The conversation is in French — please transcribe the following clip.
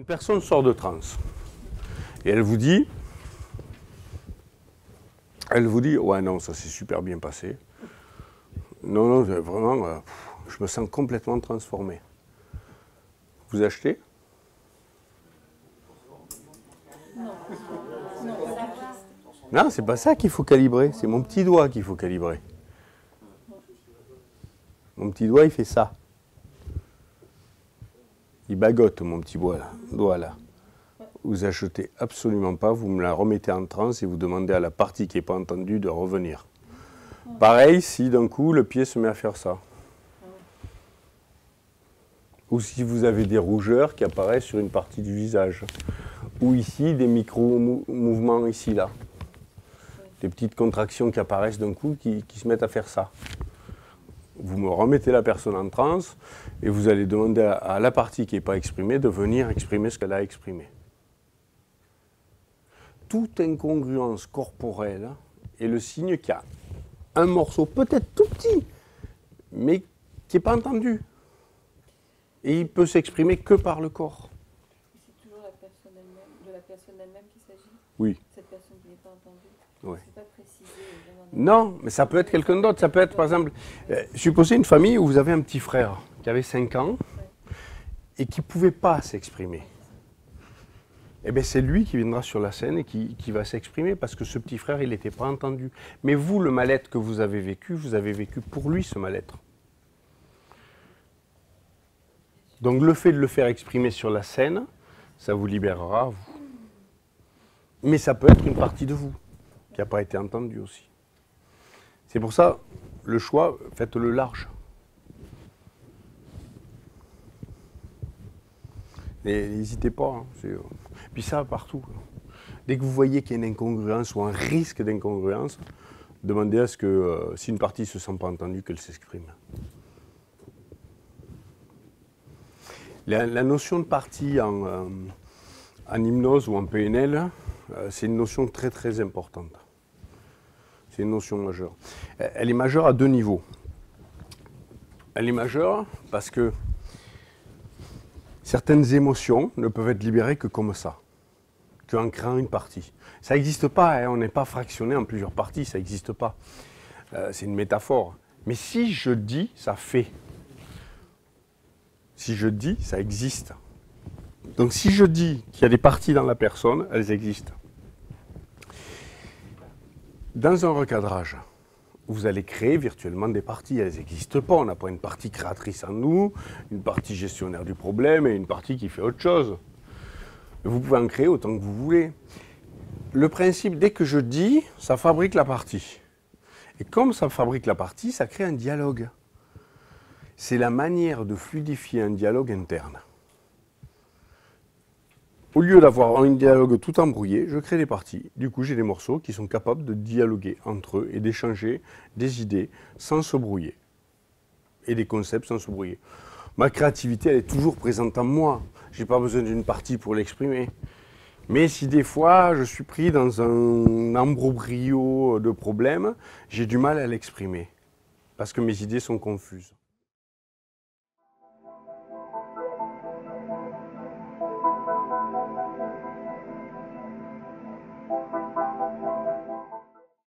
personne sort de transe et elle vous dit, ouais non, ça s'est super bien passé. Non, non, vraiment, je me sens complètement transformé. Vous achetez? Non, c'est pas ça qu'il faut calibrer, c'est mon petit doigt qu'il faut calibrer. Mon petit doigt, il fait ça. Il bagote, mon petit doigt là. Vous achetez absolument pas, vous me la remettez en transe et vous demandez à la partie qui n'est pas entendue de revenir. Pareil, si d'un coup le pied se met à faire ça. Ou si vous avez des rougeurs qui apparaissent sur une partie du visage. Ou ici, des micro-mouvements ici, là. Des petites contractions qui apparaissent d'un coup qui se mettent à faire ça. Vous me remettez la personne en transe et vous allez demander à la partie qui n'est pas exprimée de venir exprimer ce qu'elle a exprimé. Toute incongruence corporelle est le signe qu'il y a un morceau peut-être tout petit, mais qui n'est pas entendu. Et il peut s'exprimer que par le corps. C'est toujours de la personne elle-même qu'il s'agit? Oui. Cette personne qui n'est pas entendue? Oui. C'est pas précisé. Non, mais ça peut être quelqu'un d'autre. Ça peut être, par exemple, supposez une famille où vous avez un petit frère qui avait 5 ans et qui ne pouvait pas s'exprimer. Eh bien, c'est lui qui viendra sur la scène et qui va s'exprimer parce que ce petit frère, il n'était pas entendu. Mais vous, le mal-être que vous avez vécu pour lui ce mal-être. Donc le fait de le faire exprimer sur la scène, ça vous libérera, vous. Mais ça peut être une partie de vous qui n'a pas été entendue aussi. C'est pour ça, le choix, faites-le large. N'hésitez pas. Hein, puis ça, partout. Dès que vous voyez qu'il y a une incongruence ou un risque d'incongruence, demandez à ce que, si une partie ne se sent pas entendue, qu'elle s'exprime. La notion de partie en hypnose ou en PNL, c'est une notion très très importante. C'est une notion majeure. Elle est majeure à 2 niveaux. Elle est majeure parce que certaines émotions ne peuvent être libérées que comme ça, qu'en créant une partie. Ça n'existe pas, hein, on n'est pas fractionné en plusieurs parties, ça n'existe pas. C'est une métaphore. Mais si je dis, ça fait. Si je dis, ça existe. Donc si je dis qu'il y a des parties dans la personne, elles existent. Dans un recadrage, vous allez créer virtuellement des parties. Elles n'existent pas. On n'a pas une partie créatrice en nous, une partie gestionnaire du problème et une partie qui fait autre chose. Vous pouvez en créer autant que vous voulez. Le principe, dès que je dis, ça fabrique la partie. Et comme ça fabrique la partie, ça crée un dialogue. C'est la manière de fluidifier un dialogue interne. Au lieu d'avoir un dialogue tout embrouillé, je crée des parties. Du coup, j'ai des morceaux qui sont capables de dialoguer entre eux et d'échanger des idées sans se brouiller. Et des concepts sans se brouiller. Ma créativité, elle est toujours présente en moi. Je n'ai pas besoin d'une partie pour l'exprimer. Mais si des fois, je suis pris dans un embroglio de problèmes, j'ai du mal à l'exprimer. Parce que mes idées sont confuses.